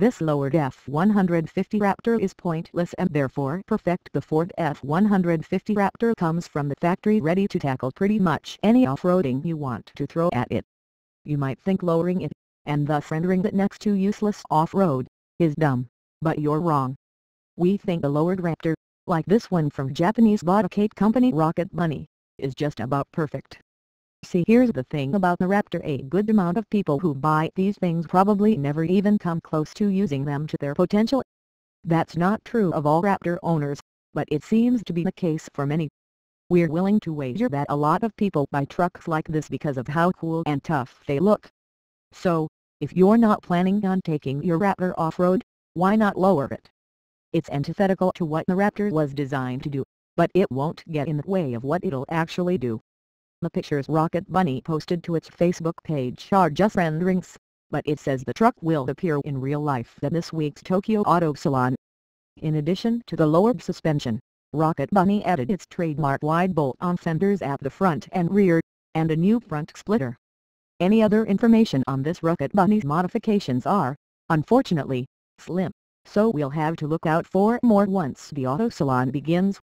this lowered F-150 Raptor is pointless and therefore perfect. The Ford F-150 Raptor comes from the factory ready to tackle pretty much any off-roading you want to throw at it. You might think lowering it, and thus rendering it next to useless off-road, is dumb, but you're wrong. We think the lowered Raptor, like this one from Japanese bodykit company Rocket Bunny, is just about perfect. See, here's the thing about the Raptor: a good amount of people who buy these things probably never even come close to using them to their potential. That's not true of all Raptor owners, but it seems to be the case for many. We're willing to wager that a lot of people buy trucks like this because of how cool and tough they look. So, if you're not planning on taking your Raptor off-road, why not lower it? It's antithetical to what the Raptor was designed to do, but it won't get in the way of what it'll actually do. The pictures Rocket Bunny posted to its Facebook page are just renderings, but it says the truck will appear in real life at this week's Tokyo Auto Salon. In addition to the lowered suspension, Rocket Bunny added its trademark wide bolt-on fenders at the front and rear, and a new front splitter. Any other information on this Rocket Bunny's modifications are, unfortunately, slim, so we'll have to look out for more once the auto salon begins.